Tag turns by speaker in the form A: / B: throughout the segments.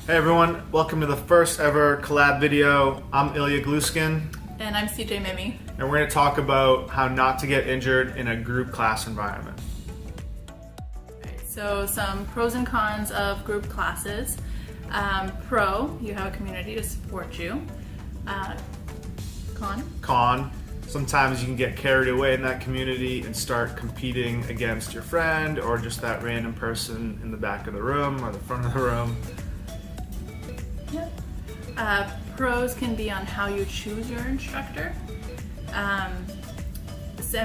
A: Hey everyone, welcome to the first ever collab video. I'm Ilya Gluskin,
B: And I'm CJ Mimi.
A: and we're going to talk about how not to get injured in a group class environment.
B: So some pros and cons of group classes. Pro, you have a community to support you.
A: Con, sometimes you can get carried away in that community and start competing against your friend or just that random person in the back of the room or the front of the room.
B: Yep. Pros can be on how you choose your instructor. And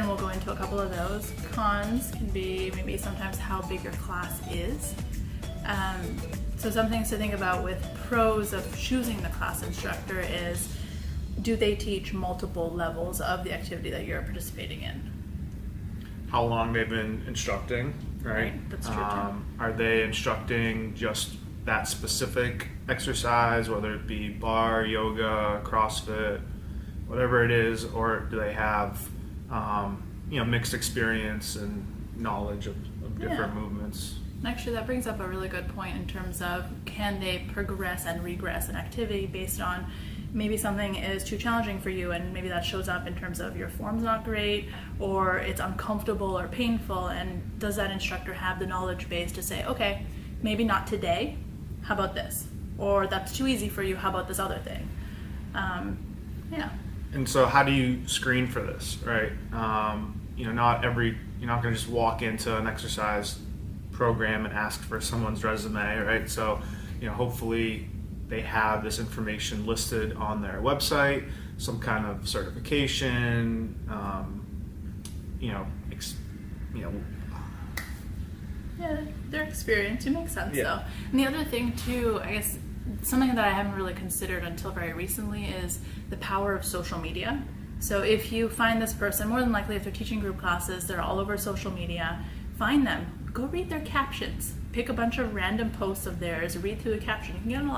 B: we'll go into a couple of those. Cons can be maybe sometimes how big your class is. So some things to think about with pros of choosing the class instructor is, do they teach multiple levels of the activity that you're participating in?
A: How long they've been instructing, right?
B: That's true too.
A: Are they instructing just that specific exercise, whether it be bar, yoga, CrossFit, whatever it is, or do they have mixed experience and knowledge of different movements?
B: Actually, that brings up a really good point in terms of, can they progress and regress an activity based on maybe something is too challenging for you, and maybe that shows up in terms of your form's not great, or it's uncomfortable or painful, and does that instructor have the knowledge base to say, okay, maybe not today, how about this? Or that's too easy for you, how about this other thing?
A: And so how do you screen for this, right? You're not going to just walk into an exercise program and ask for someone's resume, right? So, hopefully they have this information listed on their website, some kind of certification,
B: Their experience, it makes sense
A: Yeah.
B: though. And the other thing too, I guess, something that I haven't really considered until very recently is the power of social media. So if you find this person, more than likely if they're teaching group classes, they're all over social media, find them, go read their captions. Pick a bunch of random posts of theirs, read through the caption. You can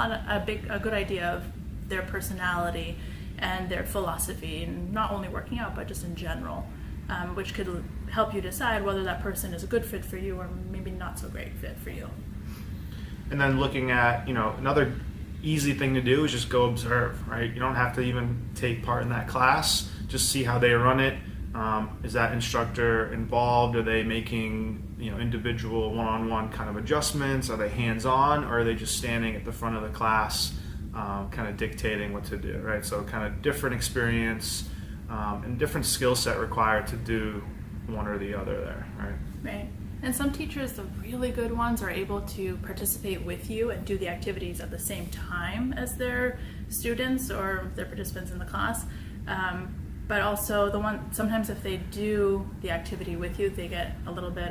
B: get a good idea of their personality and their philosophy, and not only working out, but just in general, which could help you decide whether that person is a good fit for you or maybe not so great fit for you.
A: And then looking at, another easy thing to do is just go observe, right? You don't have to even take part in that class. Just see how they run it. Is that instructor involved? Are they making, individual one-on-one kind of adjustments? Are they hands-on, or are they just standing at the front of the class, kind of dictating what to do, right? So kind of different experience and different skill set required to do one or the other there, right?
B: Right. And some teachers, the really good ones, are able to participate with you and do the activities at the same time as their students or their participants in the class. But also sometimes if they do the activity with you, they get a little bit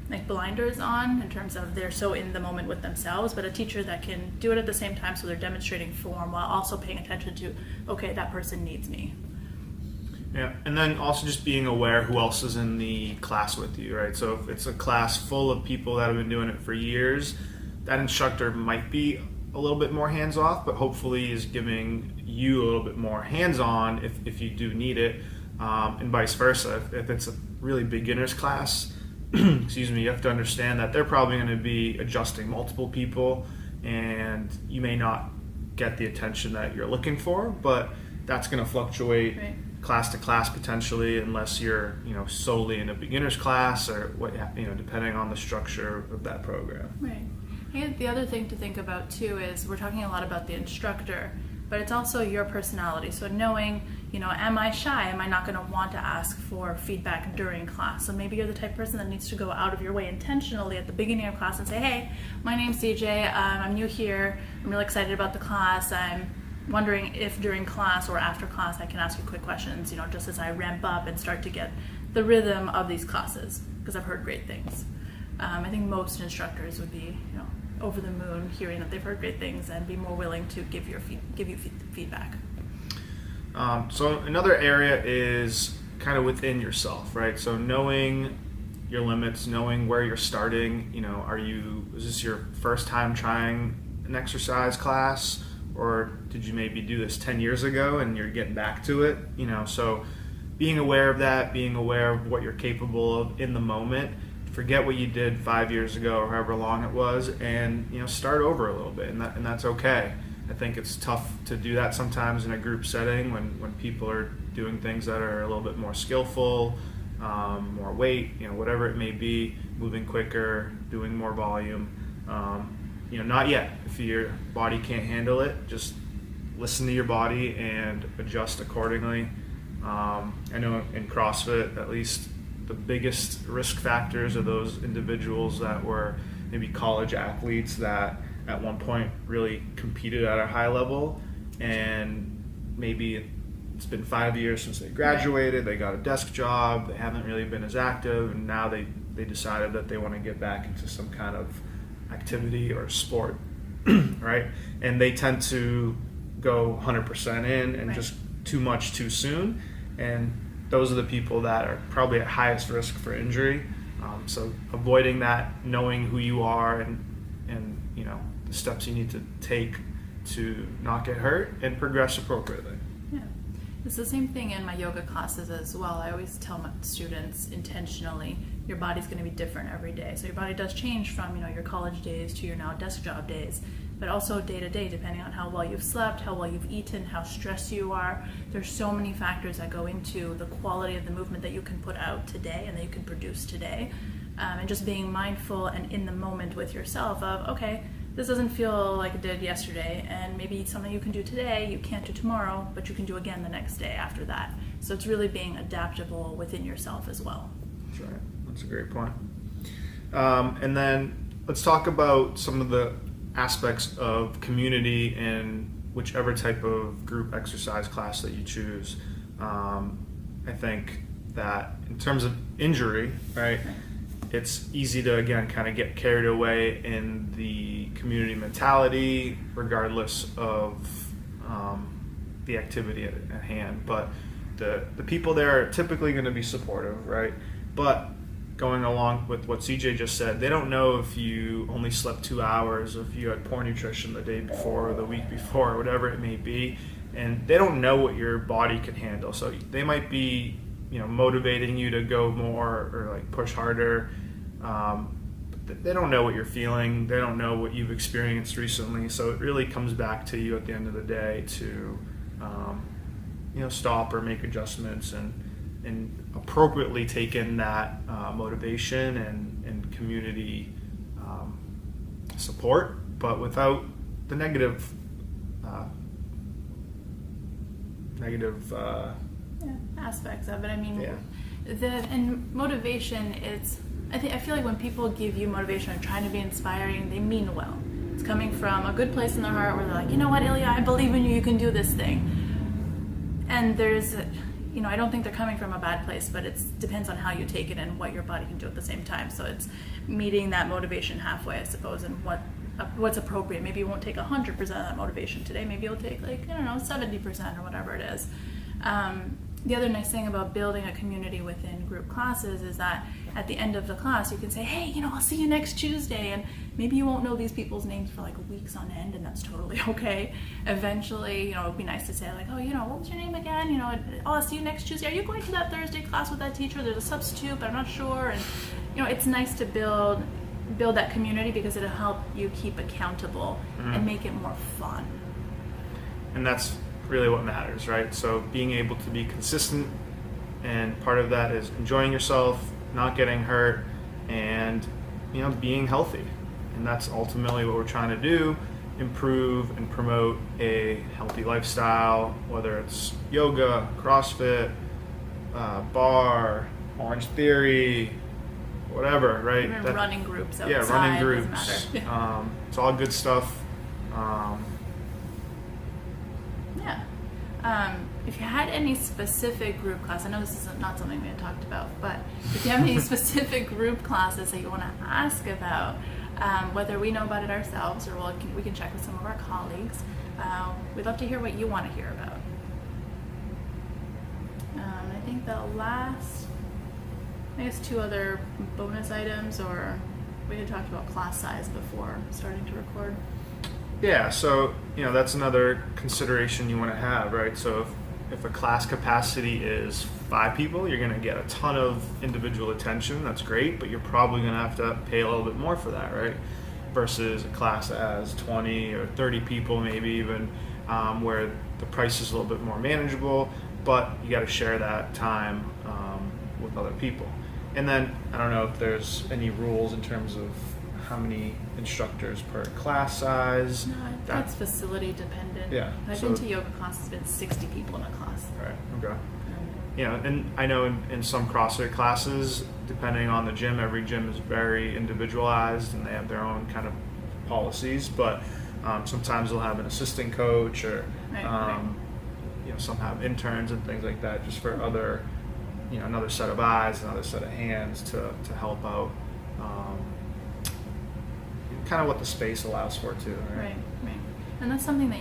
B: like blinders on in terms of they're so in the moment with themselves. But a teacher that can do it at the same time, so they're demonstrating form while also paying attention to, okay, that person needs me.
A: Yeah, and then also just being aware who else is in the class with you, right? So if it's a class full of people that have been doing it for years, that instructor might be a little bit more hands-off, but hopefully is giving you a little bit more hands-on if you do need it, and vice versa. If it's a really beginner's class, you have to understand that they're probably going to be adjusting multiple people, and you may not get the attention that you're looking for, but that's going to fluctuate.
B: Right.
A: Class to class potentially, unless you're solely in a beginner's class or what depending on the structure of that program.
B: Right. And the other thing to think about too is, we're talking a lot about the instructor, but it's also your personality. So knowing, am I shy? Am I not going to want to ask for feedback during class? So maybe you're the type of person that needs to go out of your way intentionally at the beginning of class and say, hey, my name's CJ, I'm new here, I'm really excited about the class, I'm wondering if during class or after class I can ask you quick questions, just as I ramp up and start to get the rhythm of these classes, because I've heard great things. I think most instructors would be, over the moon hearing that they've heard great things and be more willing to give you feedback.
A: So another area is kind of within yourself, right? So knowing your limits, knowing where you're starting. Is this your first time trying an exercise class? Or did you maybe do this 10 years ago and you're getting back to it? So being aware of that, being aware of what you're capable of in the moment, forget what you did 5 years ago or however long it was, and start over a little bit, and that's okay. I think it's tough to do that sometimes in a group setting when people are doing things that are a little bit more skillful, more weight, whatever it may be, moving quicker, doing more volume. Not yet. If your body can't handle it, just listen to your body and adjust accordingly. I know in CrossFit, at least, the biggest risk factors are those individuals that were maybe college athletes that at one point really competed at a high level, and maybe it's been 5 years since they graduated, they got a desk job, they haven't really been as active, and now they decided that they want to get back into some kind of activity or sport, right? And they tend to go 100% in and just too much too soon, and those are the people that are probably at highest risk for injury. So avoiding that, knowing who you are, and the steps you need to take to not get hurt and progress appropriately.
B: Yeah, it's the same thing in my yoga classes as well. I always tell my students intentionally, your body's going to be different every day. So your body does change from your college days to your now desk job days, but also day to day, depending on how well you've slept, how well you've eaten, how stressed you are. There's so many factors that go into the quality of the movement that you can put out today and that you can produce today. And just being mindful and in the moment with yourself of, okay, this doesn't feel like it did yesterday, and maybe something you can do today, you can't do tomorrow, but you can do again the next day after that. So it's really being adaptable within yourself as well.
A: That's right. That's a great point. And then let's talk about some of the aspects of community in whichever type of group exercise class that you choose. I think that in terms of injury, right, it's easy to, again, kind of get carried away in the community mentality, regardless of the activity at hand. But the people there are typically going to be supportive, right? But going along with what CJ just said, they don't know if you only slept 2 hours, or if you had poor nutrition the day before or the week before, or whatever it may be, and they don't know what your body can handle. So they might be motivating you to go more or like push harder. They don't know what you're feeling. They don't know what you've experienced recently. So it really comes back to you at the end of the day to stop or make adjustments and appropriately take in that motivation and community support, but without the negative
B: aspects of it. I mean, and motivation, I feel like when people give you motivation and trying to be inspiring, they mean well. It's coming from a good place in their heart where they're like, you know what, Ilya, I believe in you, you can do this thing. And there's, I don't think they're coming from a bad place, but it depends on how you take it and what your body can do at the same time. So it's meeting that motivation halfway, I suppose, and what's appropriate. Maybe you won't take 100% of that motivation today. Maybe you'll take 70% or whatever it is. The other nice thing about building a community within group classes is that at the end of the class you can say, hey, I'll see you next Tuesday, and maybe you won't know these people's names for weeks on end, and that's totally okay. Eventually, it would be nice to say what was your name again? I'll see you next Tuesday. Are you going to that Thursday class with that teacher? There's a substitute, but I'm not sure. And it's nice to build that community because it'll help you keep accountable and make it more fun.
A: And that's really what matters, right? So being able to be consistent, and part of that is enjoying yourself, not getting hurt, and being healthy. And that's ultimately what we're trying to do: improve and promote a healthy lifestyle, whether it's yoga, CrossFit, bar, Orange Theory, whatever, right?
B: Even running groups outside.
A: Yeah, running groups.
B: Doesn't matter.
A: It's all good stuff.
B: If you had any specific group class, I know this is not something we had talked about, but if you have any specific group classes that you want to ask about, whether we know about it ourselves or we can check with some of our colleagues, we'd love to hear what you want to hear about. I think the last, two other bonus items, or we had talked about class size before starting to record.
A: Yeah, so that's another consideration you want to have, right? So if a class capacity is 5 people, you're going to get a ton of individual attention. That's great, but you're probably going to have to pay a little bit more for that, right? Versus a class that has 20 or 30 people, maybe even, where the price is a little bit more manageable, but you got to share that time with other people. And then I don't know if there's any rules in terms of how many instructors per class size.
B: No, that's facility dependent.
A: Yeah.
B: I've been to yoga classes, been 60 people in a class.
A: Right. Okay. Yeah, and I know in some CrossFit classes, depending on the gym, every gym is very individualized and they have their own kind of policies. But sometimes they'll have an assistant coach, or
B: Right.
A: some have interns and things like that, just for other, another set of eyes, another set of hands to help out. Kind of what the space allows for too.
B: Right. And that's something that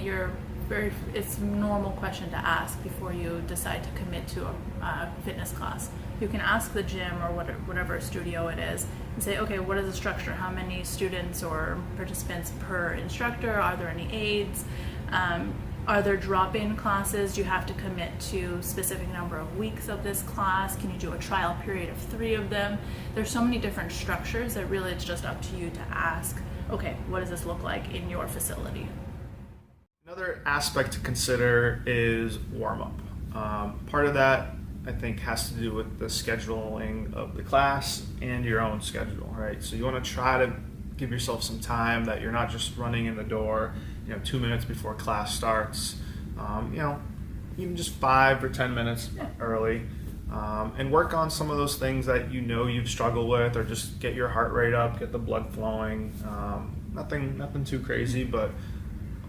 B: it's a normal question to ask before you decide to commit to a fitness class. You can ask the gym or whatever studio it is and say, okay, what is the structure? How many students or participants per instructor? Are there any aides? Are there drop-in classes? Do you have to commit to a specific number of weeks of this class? Can you do a trial period of 3 of them? There's so many different structures that really it's just up to you to ask, okay, what does this look like in your facility?
A: Another aspect to consider is warm-up. Part of that, I think, has to do with the scheduling of the class and your own schedule, right? So you want to try to give yourself some time that you're not just running in the door, 2 minutes before class starts, even just 5 or 10 minutes early, and work on some of those things that you've struggled with, or just get your heart rate up, get the blood flowing. Nothing too crazy, but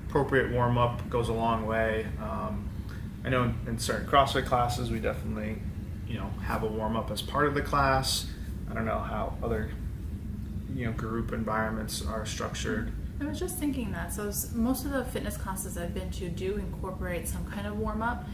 A: appropriate warm-up goes a long way. I know in certain CrossFit classes we definitely have a warm-up as part of the class. I don't know how other group environments are structured.
B: I was just thinking that. So most of the fitness classes I've been to do incorporate some kind of warm-up.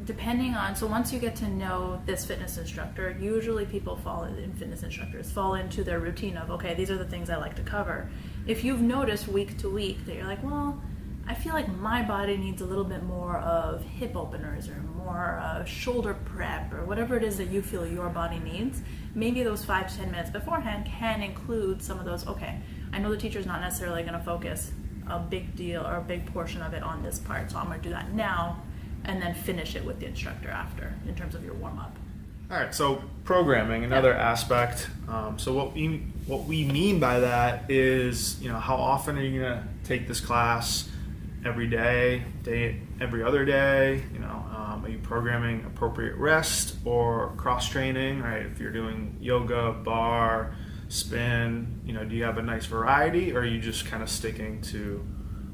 B: Depending on, so once you get to know this fitness instructor, usually fitness instructors fall into their routine of, okay, these are the things I like to cover. If you've noticed week to week that you're like, well, I feel like my body needs a little bit more of hip openers or more shoulder prep or whatever it is that you feel your body needs, maybe those 5 to 10 minutes beforehand can include some of those, okay, I know the teacher's not necessarily going to focus a big deal or a big portion of it on this part, so I'm going to do that now and then finish it with the instructor after in terms of your warm-up.
A: All right, so programming, another aspect. So what we mean by that is, how often are you going to take this class? Every day, every other day? Are you programming appropriate rest or cross training? Right, if you're doing yoga, bar, spin, do you have a nice variety, or are you just kind of sticking to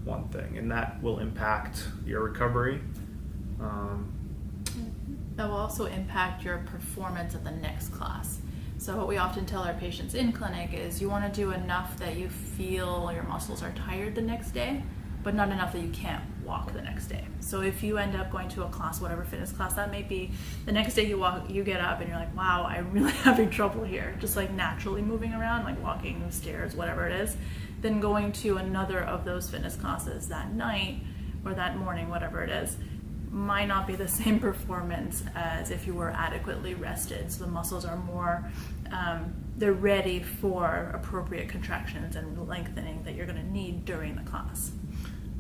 A: one thing? And that will impact your recovery.
B: That will also impact your performance at the next class. So what we often tell our patients in clinic is you want to do enough that you feel your muscles are tired the next day, but not enough that you can't walk the next day. So if you end up going to a class, whatever fitness class that may be, the next day you get up and you're like, wow, I'm really having trouble here, just like naturally moving around, like walking stairs, whatever it is, then going to another of those fitness classes that night or that morning, whatever it is, might not be the same performance as if you were adequately rested. So the muscles are more, they're ready for appropriate contractions and lengthening that you're going to need during the class.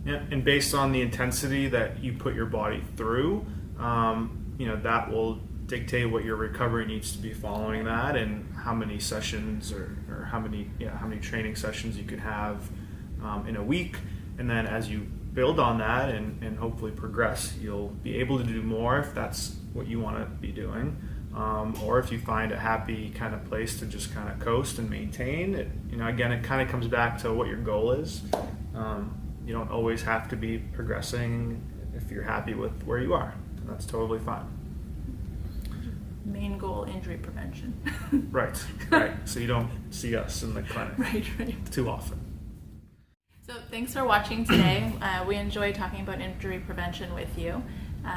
A: Yeah, and based on the intensity that you put your body through, that will dictate what your recovery needs to be following that, and how many sessions or how many training sessions you could have in a week. And then as you build on that and hopefully progress, you'll be able to do more if that's what you want to be doing, or if you find a happy kind of place to just kind of coast and maintain it. Again, it kind of comes back to what your goal is. You don't always have to be progressing if you're happy with where you are. That's totally fine.
B: Main goal, injury prevention.
A: Right. So you don't see us in the clinic
B: right.
A: too often.
B: So thanks for watching today. We enjoyed talking about injury prevention with you.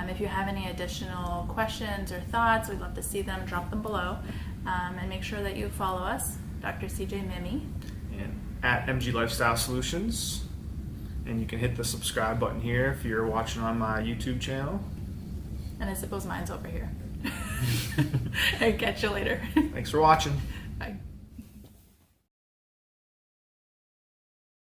B: If you have any additional questions or thoughts, we'd love to see them. Drop them below. And make sure that you follow us, Dr. CJ Mimi.
A: And at MG Lifestyle Solutions. And you can hit the subscribe button here if you're watching on my YouTube channel.
B: And I suppose mine's over here. And catch you later.
A: Thanks for watching.
B: Bye.